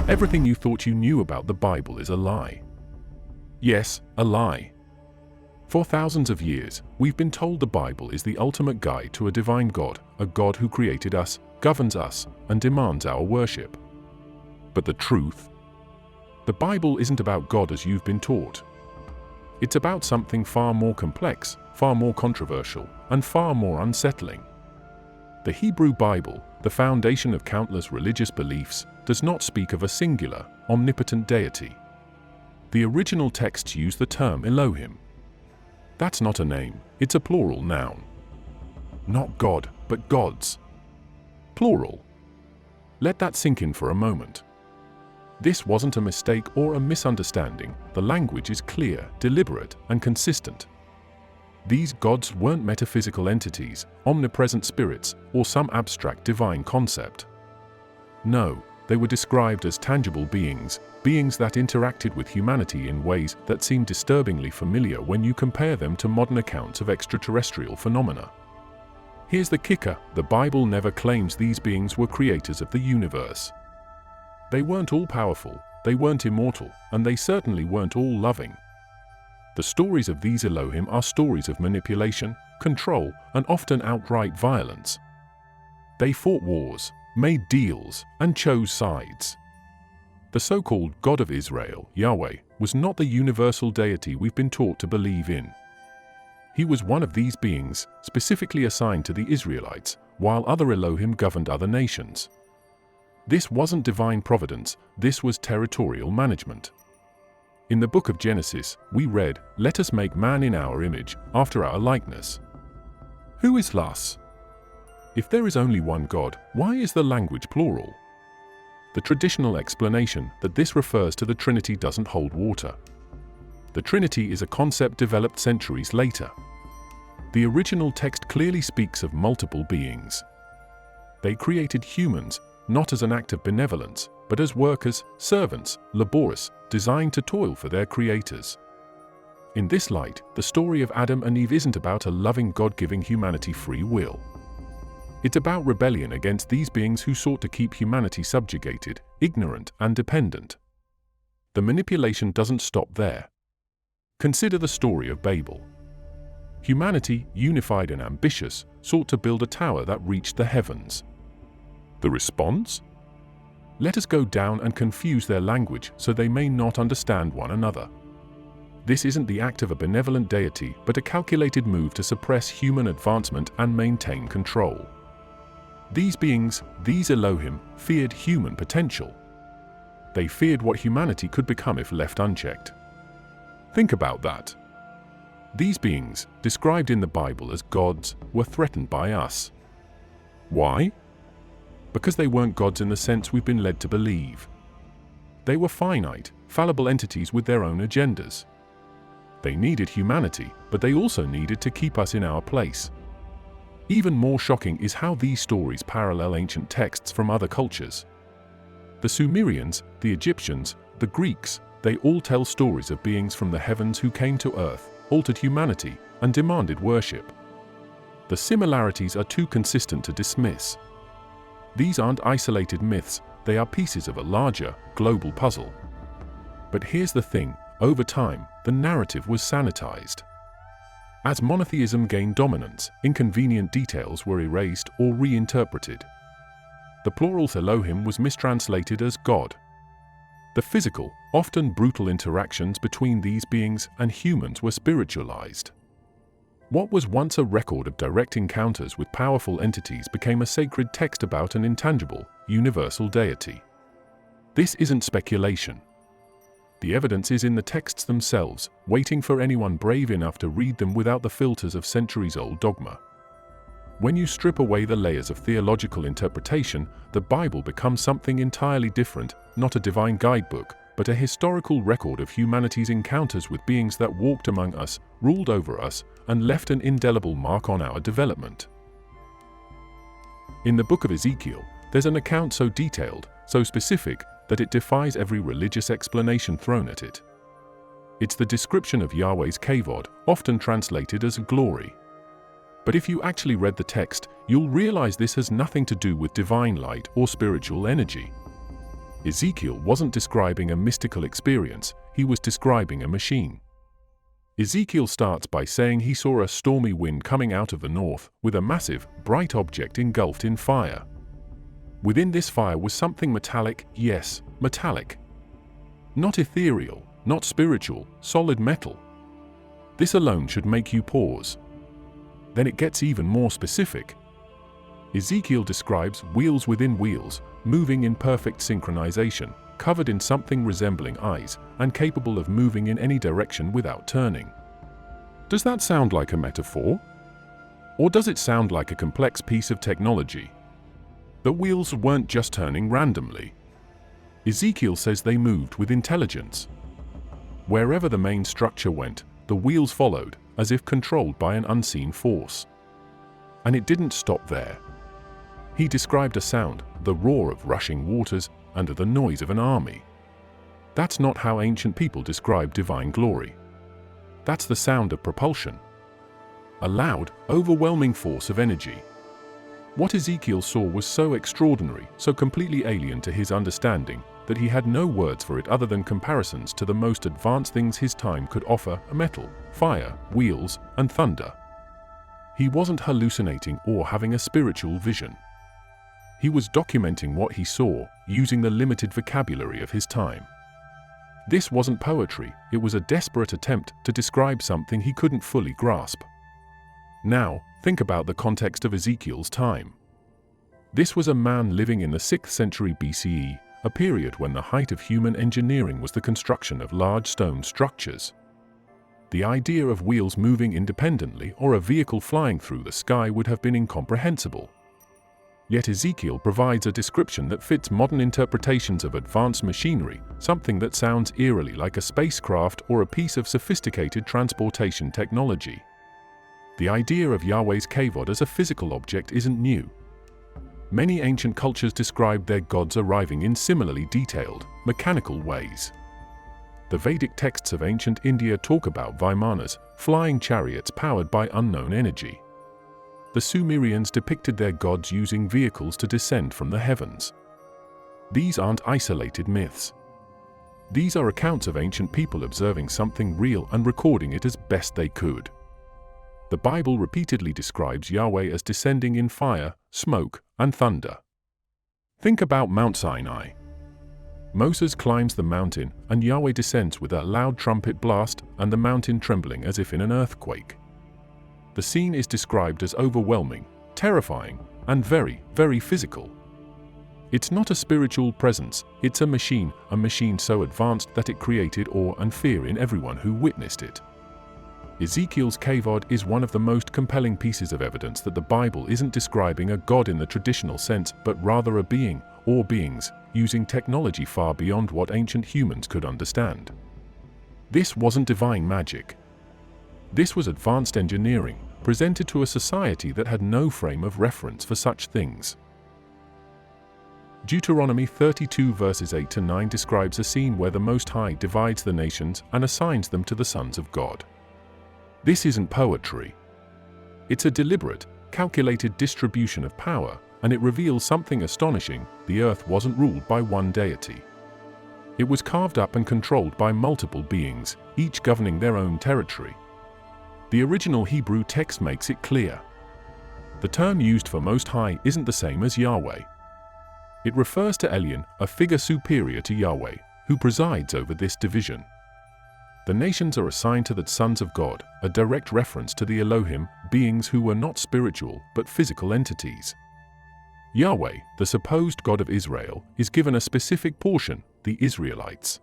Everything you thought you knew about the Bible is a lie. Yes, a lie. For thousands of years, we've been told the Bible is the ultimate guide to a divine God, a God who created us, governs us, and demands our worship. But the truth? The Bible isn't about God as you've been taught. It's about something far more complex, far more controversial, and far more unsettling. The Hebrew Bible, the foundation of countless religious beliefs, does not speak of a singular, omnipotent deity. The original texts use the term Elohim. That's not a name, it's a plural noun. Not God, but gods. Plural. Let that sink in for a moment. This wasn't a mistake or a misunderstanding. The language is clear, deliberate, and consistent. These gods weren't metaphysical entities, omnipresent spirits, or some abstract divine concept. No, they were described as tangible beings, beings that interacted with humanity in ways that seem disturbingly familiar when you compare them to modern accounts of extraterrestrial phenomena. Here's the kicker: the Bible never claims these beings were creators of the universe. They weren't all powerful, they weren't immortal, and they certainly weren't all loving. The stories of these Elohim are stories of manipulation, control, and often outright violence. They fought wars, made deals, and chose sides. The so-called God of Israel, Yahweh, was not the universal deity we've been taught to believe in. He was one of these beings, specifically assigned to the Israelites, while other Elohim governed other nations. This wasn't divine providence, this was territorial management. In the book of Genesis, we read, "Let us make man in our image, after our likeness." Who is us? If there is only one God, why is the language plural? The traditional explanation that this refers to the Trinity doesn't hold water. The Trinity is a concept developed centuries later. The original text clearly speaks of multiple beings. They created humans, not as an act of benevolence, but as workers, servants, laborious, designed to toil for their creators. In this light, the story of Adam and Eve isn't about a loving God giving humanity free will. It's about rebellion against these beings who sought to keep humanity subjugated, ignorant, and dependent. The manipulation doesn't stop there. Consider the story of Babel. Humanity, unified and ambitious, sought to build a tower that reached the heavens. The response? Let us go down and confuse their language so they may not understand one another. This isn't the act of a benevolent deity, but a calculated move to suppress human advancement and maintain control. These beings, these Elohim, feared human potential. They feared what humanity could become if left unchecked. Think about that. These beings, described in the Bible as gods, were threatened by us. Why? Because they weren't gods in the sense we've been led to believe. They were finite, fallible entities with their own agendas. They needed humanity, but they also needed to keep us in our place. Even more shocking is how these stories parallel ancient texts from other cultures. The Sumerians, the Egyptians, the Greeks, they all tell stories of beings from the heavens who came to earth, altered humanity, and demanded worship. The similarities are too consistent to dismiss. These aren't isolated myths, they are pieces of a larger, global puzzle. But here's the thing, over time, the narrative was sanitized. As monotheism gained dominance, inconvenient details were erased or reinterpreted. The plural Elohim was mistranslated as God. The physical, often brutal interactions between these beings and humans were spiritualized. What was once a record of direct encounters with powerful entities became a sacred text about an intangible, universal deity. This isn't speculation. The evidence is in the texts themselves, waiting for anyone brave enough to read them without the filters of centuries-old dogma. When you strip away the layers of theological interpretation, the Bible becomes something entirely different, not a divine guidebook, but a historical record of humanity's encounters with beings that walked among us, ruled over us, and left an indelible mark on our development. In the book of Ezekiel, there's an account so detailed, so specific, that it defies every religious explanation thrown at it. It's the description of Yahweh's kavod, often translated as glory. But if you actually read the text, you'll realize this has nothing to do with divine light or spiritual energy. Ezekiel wasn't describing a mystical experience, he was describing a machine. Ezekiel starts by saying he saw a stormy wind coming out of the north, with a massive, bright object engulfed in fire. Within this fire was something metallic, yes, metallic. Not ethereal, not spiritual, solid metal. This alone should make you pause. Then it gets even more specific. Ezekiel describes wheels within wheels, moving in perfect synchronization, covered in something resembling eyes, and capable of moving in any direction without turning. Does that sound like a metaphor? Or does it sound like a complex piece of technology? The wheels weren't just turning randomly. Ezekiel says they moved with intelligence. Wherever the main structure went, the wheels followed, as if controlled by an unseen force. And it didn't stop there. He described a sound, the roar of rushing waters, and the noise of an army. That's not how ancient people describe divine glory. That's the sound of propulsion. A loud, overwhelming force of energy. What Ezekiel saw was so extraordinary, so completely alien to his understanding, that he had no words for it other than comparisons to the most advanced things his time could offer: metal, fire, wheels, and thunder. He wasn't hallucinating or having a spiritual vision. He was documenting what he saw, using the limited vocabulary of his time. This wasn't poetry, it was a desperate attempt to describe something he couldn't fully grasp. Now, think about the context of Ezekiel's time. This was a man living in the 6th century BCE, a period when the height of human engineering was the construction of large stone structures. The idea of wheels moving independently or a vehicle flying through the sky would have been incomprehensible. Yet Ezekiel provides a description that fits modern interpretations of advanced machinery, something that sounds eerily like a spacecraft or a piece of sophisticated transportation technology. The idea of Yahweh's kavod as a physical object isn't new. Many ancient cultures described their gods arriving in similarly detailed, mechanical ways. The Vedic texts of ancient India talk about Vimanas, flying chariots powered by unknown energy. The Sumerians depicted their gods using vehicles to descend from the heavens. These aren't isolated myths. These are accounts of ancient people observing something real and recording it as best they could. The Bible repeatedly describes Yahweh as descending in fire, smoke, and thunder. Think about Mount Sinai. Moses climbs the mountain, and Yahweh descends with a loud trumpet blast, and the mountain trembling as if in an earthquake. The scene is described as overwhelming, terrifying, and very, very physical. It's not a spiritual presence, it's a machine so advanced that it created awe and fear in everyone who witnessed it. Ezekiel's kavod is one of the most compelling pieces of evidence that the Bible isn't describing a god in the traditional sense, but rather a being, or beings, using technology far beyond what ancient humans could understand. This wasn't divine magic. This was advanced engineering, presented to a society that had no frame of reference for such things. Deuteronomy 32 verses 8 to 9 describes a scene where the Most High divides the nations and assigns them to the sons of God. This isn't poetry. It's a deliberate, calculated distribution of power, and it reveals something astonishing: the earth wasn't ruled by one deity. It was carved up and controlled by multiple beings, each governing their own territory. The original Hebrew text makes it clear. The term used for Most High isn't the same as Yahweh. It refers to Elyon, a figure superior to Yahweh, who presides over this division. The nations are assigned to the sons of God, a direct reference to the Elohim, beings who were not spiritual but physical entities. Yahweh, the supposed God of Israel, is given a specific portion, the Israelites.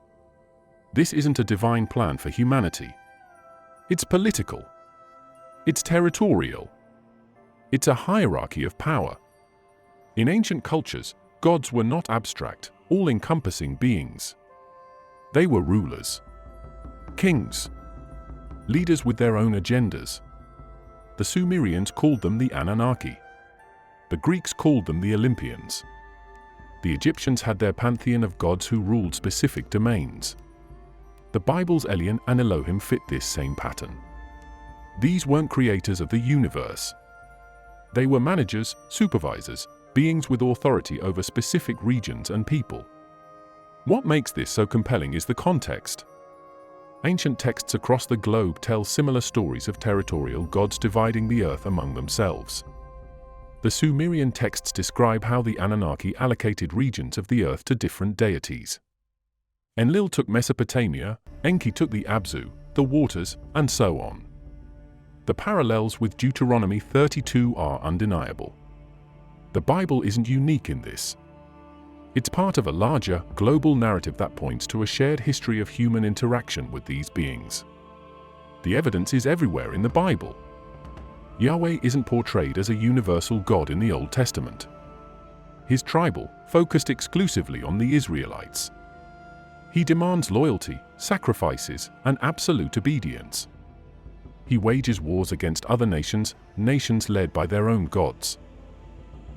This isn't a divine plan for humanity. It's political. It's territorial. It's a hierarchy of power. In ancient cultures, gods were not abstract, all-encompassing beings. They were rulers, kings, leaders with their own agendas. The Sumerians called them the Anunnaki. The Greeks called them the Olympians. The Egyptians had their pantheon of gods who ruled specific domains. The Bible's Elyon and Elohim fit this same pattern. These weren't creators of the universe. They were managers, supervisors, beings with authority over specific regions and people. What makes this so compelling is the context. Ancient texts across the globe tell similar stories of territorial gods dividing the earth among themselves. The Sumerian texts describe how the Anunnaki allocated regions of the earth to different deities. Enlil took Mesopotamia, Enki took the Abzu, the waters, and so on. The parallels with Deuteronomy 32 are undeniable. The Bible isn't unique in this. It's part of a larger, global narrative that points to a shared history of human interaction with these beings. The evidence is everywhere in the Bible. Yahweh isn't portrayed as a universal God in the Old Testament. His tribal, focused exclusively on the Israelites. He demands loyalty, sacrifices, and absolute obedience. He wages wars against other nations, nations led by their own gods.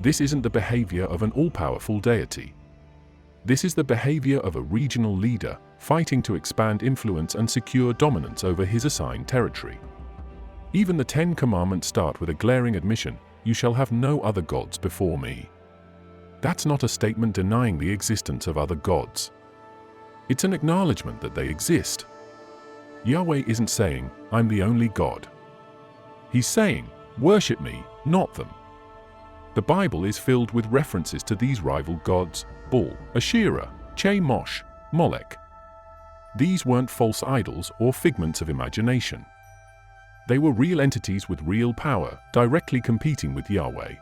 This isn't the behavior of an all-powerful deity. This is the behavior of a regional leader, fighting to expand influence and secure dominance over his assigned territory. Even the 10 Commandments start with a glaring admission, "You shall have no other gods before me." That's not a statement denying the existence of other gods. It's an acknowledgement that they exist. Yahweh isn't saying, "I'm the only God." He's saying, "Worship me, not them." The Bible is filled with references to these rival gods: Baal, Asherah, Chemosh, Molech. These weren't false idols or figments of imagination. They were real entities with real power, directly competing with Yahweh.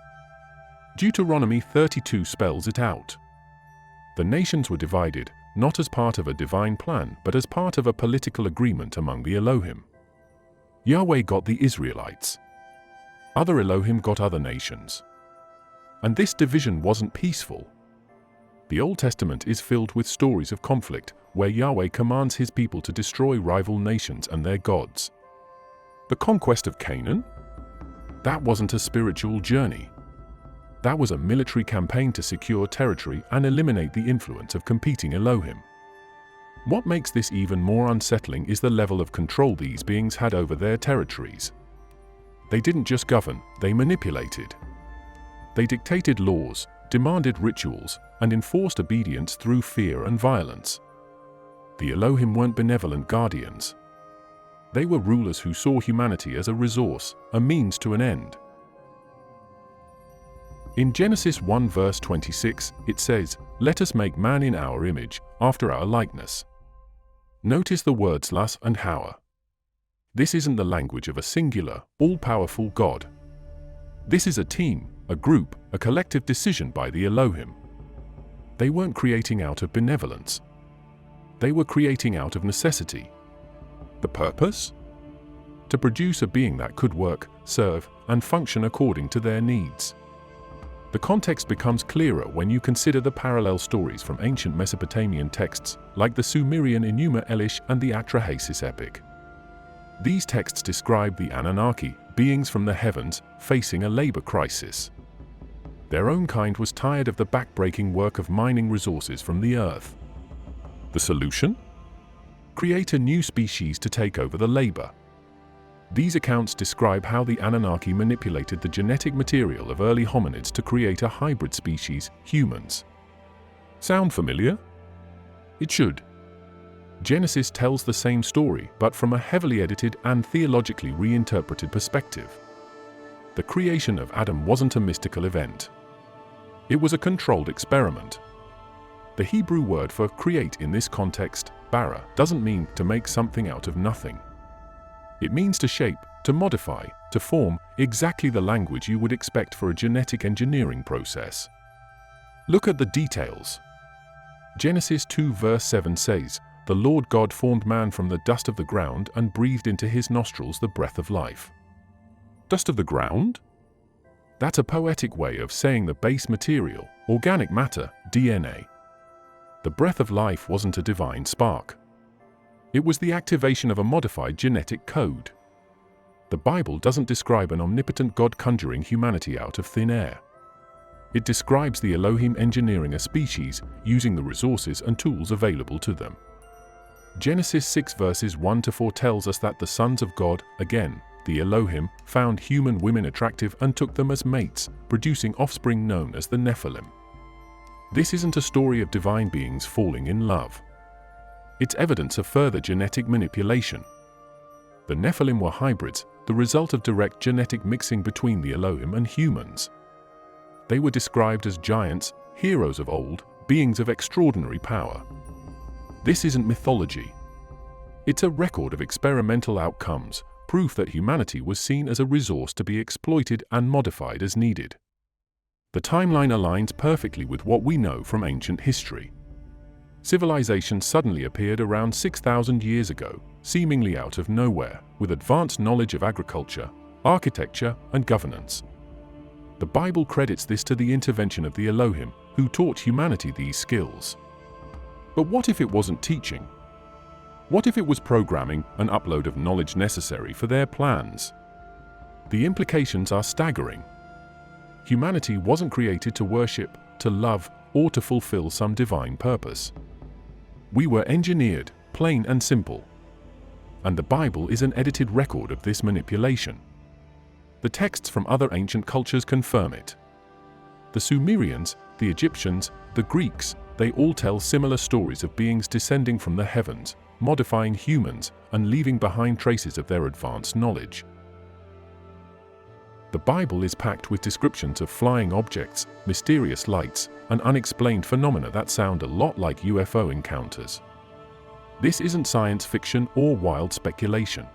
Deuteronomy 32 spells it out. The nations were divided, not as part of a divine plan, but as part of a political agreement among the Elohim. Yahweh got the Israelites. Other Elohim got other nations. And this division wasn't peaceful. The Old Testament is filled with stories of conflict, where Yahweh commands his people to destroy rival nations and their gods. The conquest of Canaan? That wasn't a spiritual journey. That was a military campaign to secure territory and eliminate the influence of competing Elohim. What makes this even more unsettling is the level of control these beings had over their territories. They didn't just govern, they manipulated. They dictated laws, demanded rituals, and enforced obedience through fear and violence. The Elohim weren't benevolent guardians. They were rulers who saw humanity as a resource, a means to an end. In Genesis 1 verse 26, it says, "Let us make man in our image, after our likeness." Notice the words las and hawa. This isn't the language of a singular, all-powerful God. This is a team, a group, a collective decision by the Elohim. They weren't creating out of benevolence. They were creating out of necessity. The purpose? To produce a being that could work, serve, and function according to their needs. The context becomes clearer when you consider the parallel stories from ancient Mesopotamian texts, like the Sumerian Enuma Elish and the Atrahasis epic. These texts describe the Anunnaki, beings from the heavens, facing a labor crisis. Their own kind was tired of the backbreaking work of mining resources from the earth. The solution? Create a new species to take over the labor. These accounts describe how the Anunnaki manipulated the genetic material of early hominids to create a hybrid species, humans. Sound familiar? It should. Genesis tells the same story, but from a heavily edited and theologically reinterpreted perspective. The creation of Adam wasn't a mystical event. It was a controlled experiment. The Hebrew word for create in this context, bara, doesn't mean to make something out of nothing. It means to shape, to modify, to form, exactly the language you would expect for a genetic engineering process. Look at the details. Genesis 2 verse 7 says, "The Lord God formed man from the dust of the ground and breathed into his nostrils the breath of life." Dust of the ground? That's a poetic way of saying the base material, organic matter, DNA. The breath of life wasn't a divine spark. It was the activation of a modified genetic code. The Bible doesn't describe an omnipotent God conjuring humanity out of thin air. It describes the Elohim engineering a species using the resources and tools available to them. Genesis 6 verses 1 to 4 tells us that the sons of God, again, the Elohim, found human women attractive and took them as mates, producing offspring known as the Nephilim. This isn't a story of divine beings falling in love. It's evidence of further genetic manipulation. The Nephilim were hybrids, the result of direct genetic mixing between the Elohim and humans. They were described as giants, heroes of old, beings of extraordinary power. This isn't mythology. It's a record of experimental outcomes, proof that humanity was seen as a resource to be exploited and modified as needed. The timeline aligns perfectly with what we know from ancient history. Civilization suddenly appeared around 6,000 years ago, seemingly out of nowhere, with advanced knowledge of agriculture, architecture, and governance. The Bible credits this to the intervention of the Elohim, who taught humanity these skills. But what if it wasn't teaching? What if it was programming, an upload of knowledge necessary for their plans? The implications are staggering. Humanity wasn't created to worship, to love, or to fulfill some divine purpose. We were engineered, plain and simple. And the Bible is an edited record of this manipulation. The texts from other ancient cultures confirm it. The Sumerians, the Egyptians, the Greeks, they all tell similar stories of beings descending from the heavens, modifying humans, and leaving behind traces of their advanced knowledge. The Bible is packed with descriptions of flying objects, mysterious lights, and unexplained phenomena that sound a lot like UFO encounters. This isn't science fiction or wild speculation.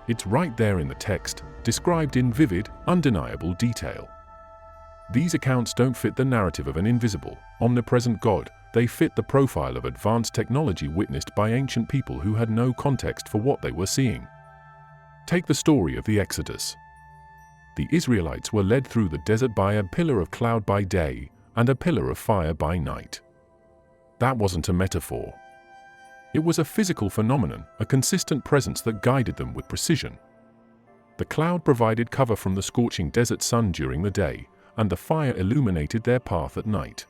It's right there in the text, described in vivid, undeniable detail. These accounts don't fit the narrative of an invisible, omnipresent God, they fit the profile of advanced technology witnessed by ancient people who had no context for what they were seeing. Take the story of the Exodus. The Israelites were led through the desert by a pillar of cloud by day and a pillar of fire by night. That wasn't a metaphor. It was a physical phenomenon, a consistent presence that guided them with precision. The cloud provided cover from the scorching desert sun during the day, and the fire illuminated their path at night.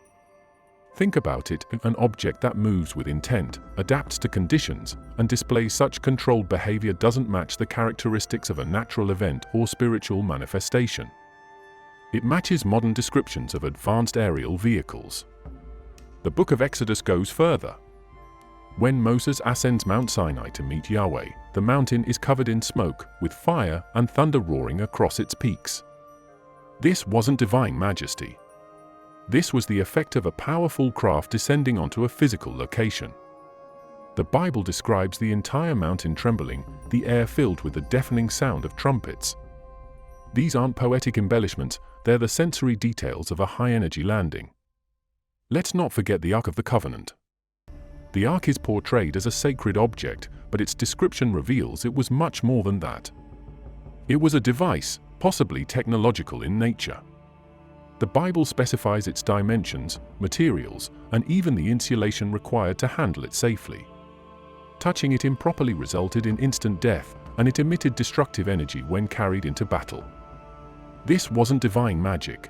Think about it, an object that moves with intent, adapts to conditions, and displays such controlled behavior doesn't match the characteristics of a natural event or spiritual manifestation. It matches modern descriptions of advanced aerial vehicles. The book of Exodus goes further. When Moses ascends Mount Sinai to meet Yahweh, the mountain is covered in smoke, with fire and thunder roaring across its peaks. This wasn't divine majesty. This was the effect of a powerful craft descending onto a physical location. The Bible describes the entire mountain trembling, the air filled with the deafening sound of trumpets. These aren't poetic embellishments, they're the sensory details of a high-energy landing. Let's not forget the Ark of the Covenant. The Ark is portrayed as a sacred object, but its description reveals it was much more than that. It was a device, possibly technological in nature. The Bible specifies its dimensions, materials, and even the insulation required to handle it safely. Touching it improperly resulted in instant death, and it emitted destructive energy when carried into battle. This wasn't divine magic.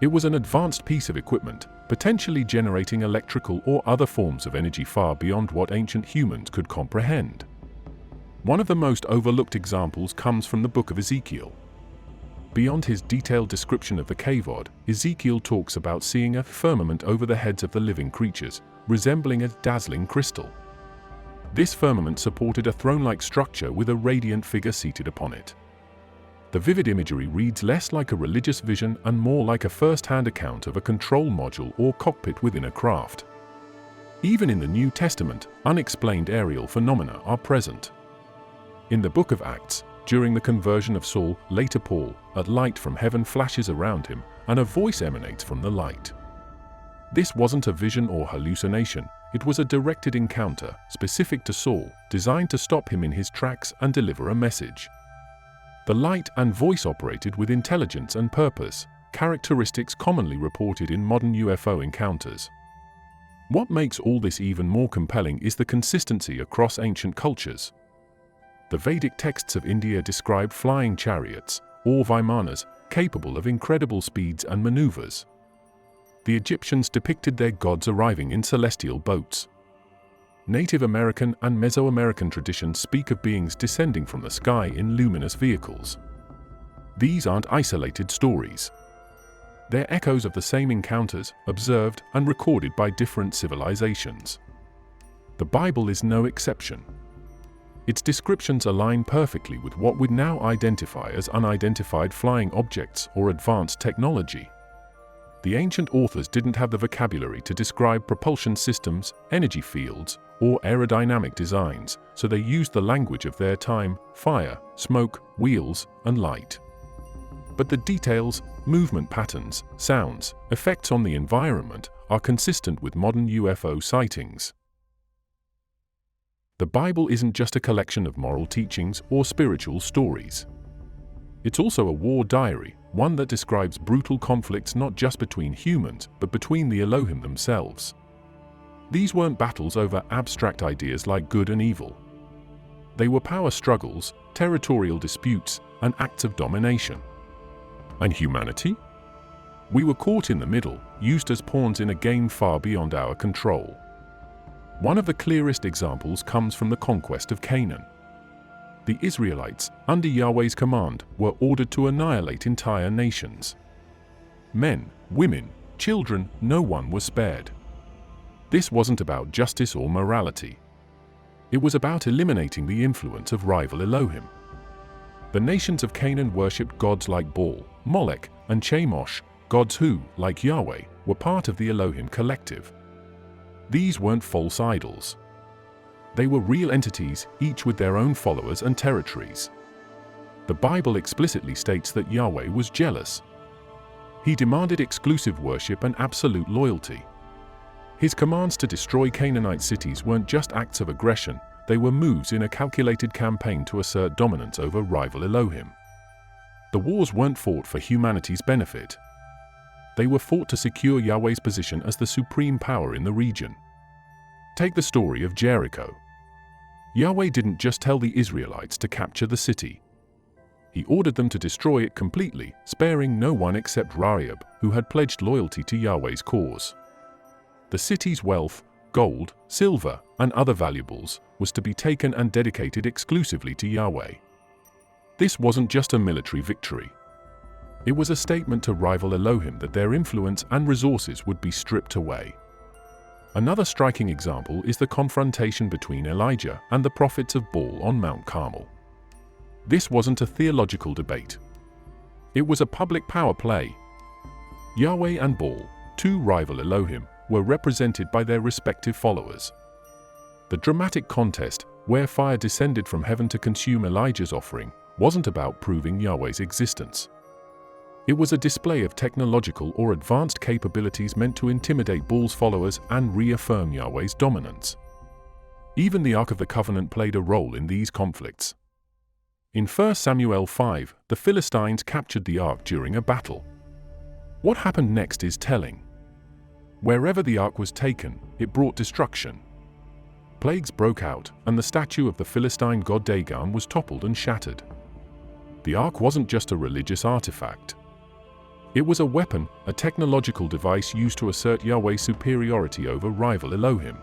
It was an advanced piece of equipment, potentially generating electrical or other forms of energy far beyond what ancient humans could comprehend. One of the most overlooked examples comes from the book of Ezekiel. Beyond his detailed description of the kavod, Ezekiel talks about seeing a firmament over the heads of the living creatures, resembling a dazzling crystal. This firmament supported a throne-like structure with a radiant figure seated upon it. The vivid imagery reads less like a religious vision and more like a first-hand account of a control module or cockpit within a craft. Even in the New Testament, unexplained aerial phenomena are present. In the book of Acts, during the conversion of Saul, later Paul, a light from heaven flashes around him, and a voice emanates from the light. This wasn't a vision or hallucination, it was a directed encounter, specific to Saul, designed to stop him in his tracks and deliver a message. The light and voice operated with intelligence and purpose, characteristics commonly reported in modern UFO encounters. What makes all this even more compelling is the consistency across ancient cultures. The Vedic texts of India describe flying chariots, or vimanas, capable of incredible speeds and maneuvers. The Egyptians depicted their gods arriving in celestial boats. Native American and Mesoamerican traditions speak of beings descending from the sky in luminous vehicles. These aren't isolated stories. They're echoes of the same encounters, observed and recorded by different civilizations. The Bible is no exception. Its descriptions align perfectly with what we'd now identify as unidentified flying objects or advanced technology. The ancient authors didn't have the vocabulary to describe propulsion systems, energy fields, or aerodynamic designs, so they used the language of their time: fire, smoke, wheels, and light. But the details, movement patterns, sounds, effects on the environment are consistent with modern UFO sightings. The Bible isn't just a collection of moral teachings or spiritual stories. It's also a war diary, one that describes brutal conflicts not just between humans, but between the Elohim themselves. These weren't battles over abstract ideas like good and evil. They were power struggles, territorial disputes, and acts of domination. And humanity? We were caught in the middle, used as pawns in a game far beyond our control. One of the clearest examples comes from the conquest of Canaan. The Israelites, under Yahweh's command, were ordered to annihilate entire nations. Men, women, children, no one was spared. This wasn't about justice or morality. It was about eliminating the influence of rival Elohim. The nations of Canaan worshipped gods like Baal, Molech, and Chemosh, gods who, like Yahweh, were part of the Elohim collective. These weren't false idols. They were real entities, each with their own followers and territories. The Bible explicitly states that Yahweh was jealous. He demanded exclusive worship and absolute loyalty. His commands to destroy Canaanite cities weren't just acts of aggression, they were moves in a calculated campaign to assert dominance over rival Elohim. The wars weren't fought for humanity's benefit. They were fought to secure Yahweh's position as the supreme power in the region. Take the story of Jericho. Yahweh didn't just tell the Israelites to capture the city. He ordered them to destroy it completely, sparing no one except Rahab, who had pledged loyalty to Yahweh's cause. The city's wealth, gold, silver, and other valuables, was to be taken and dedicated exclusively to Yahweh. This wasn't just a military victory. It was a statement to rival Elohim that their influence and resources would be stripped away. Another striking example is the confrontation between Elijah and the prophets of Baal on Mount Carmel. This wasn't a theological debate. It was a public power play. Yahweh and Baal, two rival Elohim, were represented by their respective followers. The dramatic contest, where fire descended from heaven to consume Elijah's offering, wasn't about proving Yahweh's existence. It was a display of technological or advanced capabilities meant to intimidate Baal's followers and reaffirm Yahweh's dominance. Even the Ark of the Covenant played a role in these conflicts. In 1 Samuel 5, the Philistines captured the Ark during a battle. What happened next is telling. Wherever the Ark was taken, it brought destruction. Plagues broke out, and the statue of the Philistine god Dagon was toppled and shattered. The Ark wasn't just a religious artifact. It was a weapon, a technological device used to assert Yahweh's superiority over rival Elohim.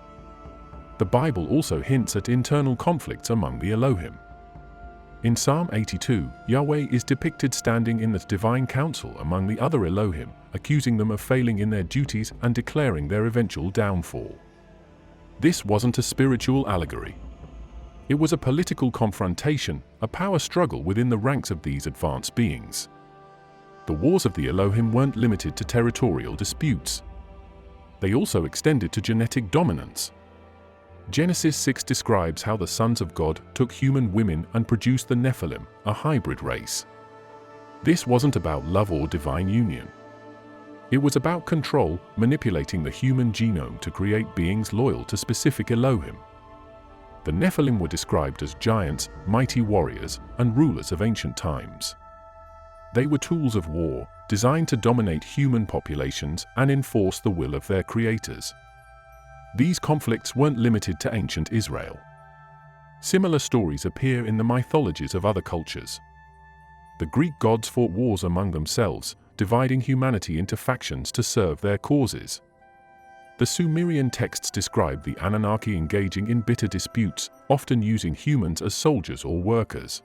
The Bible also hints at internal conflicts among the Elohim. In Psalm 82, Yahweh is depicted standing in the divine council among the other Elohim, accusing them of failing in their duties and declaring their eventual downfall. This wasn't a spiritual allegory. It was a political confrontation, a power struggle within the ranks of these advanced beings. The wars of the Elohim weren't limited to territorial disputes. They also extended to genetic dominance. Genesis 6 describes how the sons of God took human women and produced the Nephilim, a hybrid race. This wasn't about love or divine union. It was about control, manipulating the human genome to create beings loyal to specific Elohim. The Nephilim were described as giants, mighty warriors, and rulers of ancient times. They were tools of war, designed to dominate human populations and enforce the will of their creators. These conflicts weren't limited to ancient Israel. Similar stories appear in the mythologies of other cultures. The Greek gods fought wars among themselves, dividing humanity into factions to serve their causes. The Sumerian texts describe the Anunnaki engaging in bitter disputes, often using humans as soldiers or workers.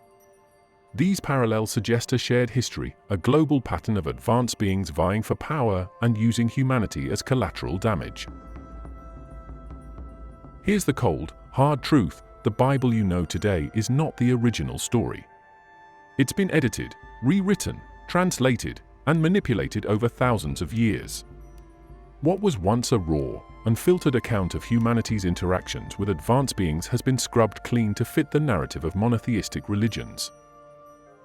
These parallels suggest a shared history, a global pattern of advanced beings vying for power and using humanity as collateral damage. Here's the cold, hard truth: the Bible you know today is not the original story. It's been edited, rewritten, translated, and manipulated over thousands of years. What was once a raw, unfiltered account of humanity's interactions with advanced beings has been scrubbed clean to fit the narrative of monotheistic religions.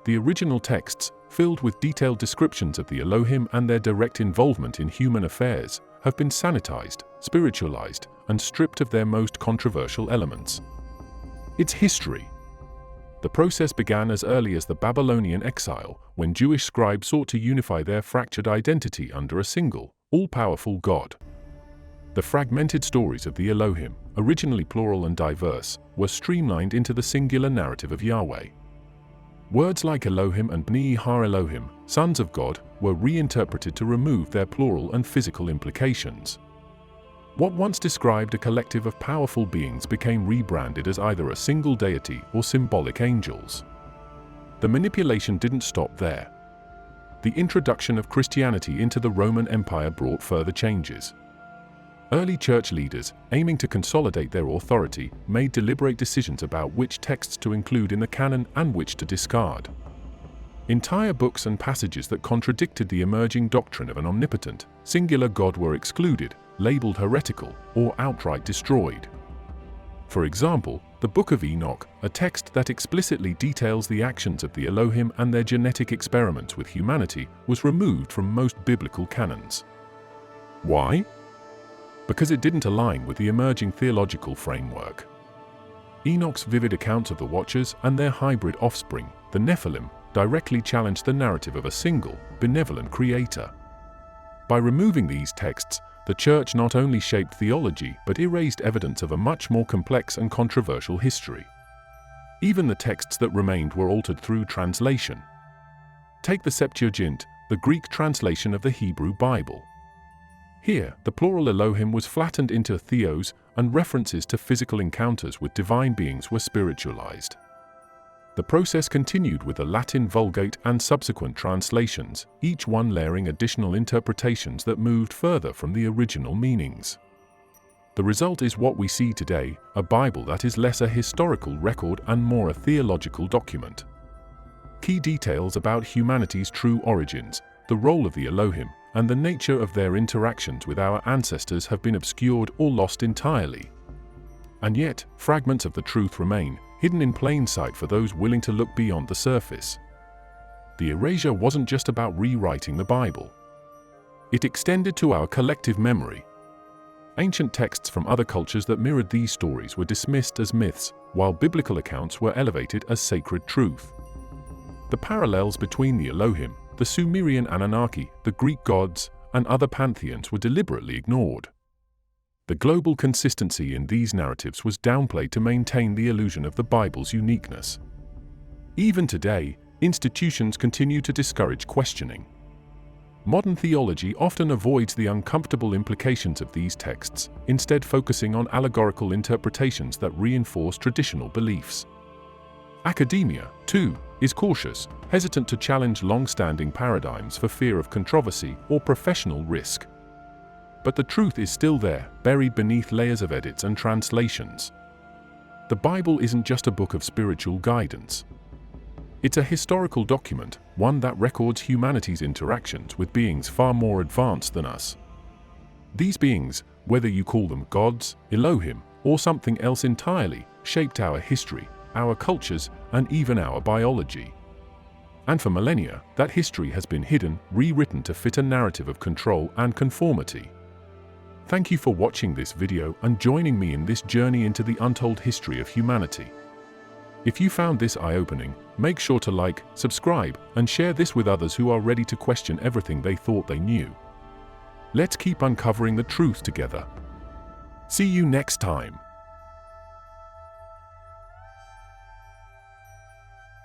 The original texts, filled with detailed descriptions of the Elohim and their direct involvement in human affairs, have been sanitized, spiritualized, and stripped of their most controversial elements. It's history. The process began as early as the Babylonian exile, when Jewish scribes sought to unify their fractured identity under a single, all-powerful God. The fragmented stories of the Elohim, originally plural and diverse, were streamlined into the singular narrative of Yahweh. Words like Elohim and Bnei Har Elohim, sons of God, were reinterpreted to remove their plural and physical implications. What once described a collective of powerful beings became rebranded as either a single deity or symbolic angels. The manipulation didn't stop there. The introduction of Christianity into the Roman Empire brought further changes. Early church leaders, aiming to consolidate their authority, made deliberate decisions about which texts to include in the canon and which to discard. Entire books and passages that contradicted the emerging doctrine of an omnipotent, singular God were excluded, labeled heretical, or outright destroyed. For example, the Book of Enoch, a text that explicitly details the actions of the Elohim and their genetic experiments with humanity, was removed from most biblical canons. Why? Because it didn't align with the emerging theological framework. Enoch's vivid accounts of the Watchers and their hybrid offspring, the Nephilim, directly challenged the narrative of a single, benevolent creator. By removing these texts, the Church not only shaped theology but erased evidence of a much more complex and controversial history. Even the texts that remained were altered through translation. Take the Septuagint, the Greek translation of the Hebrew Bible. Here, the plural Elohim was flattened into theos, and references to physical encounters with divine beings were spiritualized. The process continued with the Latin Vulgate and subsequent translations, each one layering additional interpretations that moved further from the original meanings. The result is what we see today, a Bible that is less a historical record and more a theological document. Key details about humanity's true origins, the role of the Elohim, and the nature of their interactions with our ancestors have been obscured or lost entirely. And yet, fragments of the truth remain, hidden in plain sight for those willing to look beyond the surface. The erasure wasn't just about rewriting the Bible. It extended to our collective memory. Ancient texts from other cultures that mirrored these stories were dismissed as myths, while biblical accounts were elevated as sacred truth. The parallels between the Elohim, the Sumerian Anunnaki, the Greek gods, and other pantheons were deliberately ignored. The global consistency in these narratives was downplayed to maintain the illusion of the Bible's uniqueness. Even today, institutions continue to discourage questioning. Modern theology often avoids the uncomfortable implications of these texts, instead focusing on allegorical interpretations that reinforce traditional beliefs. Academia, too, is cautious, hesitant to challenge long-standing paradigms for fear of controversy or professional risk. But the truth is still there, buried beneath layers of edits and translations. The Bible isn't just a book of spiritual guidance. It's a historical document, one that records humanity's interactions with beings far more advanced than us. These beings, whether you call them gods, Elohim, or something else entirely, shaped our history, our cultures, and even our biology. And for millennia, that history has been hidden, rewritten to fit a narrative of control and conformity. Thank you for watching this video and joining me in this journey into the untold history of humanity. If you found this eye-opening, make sure to like, subscribe, and share this with others who are ready to question everything they thought they knew. Let's keep uncovering the truth together. See you next time.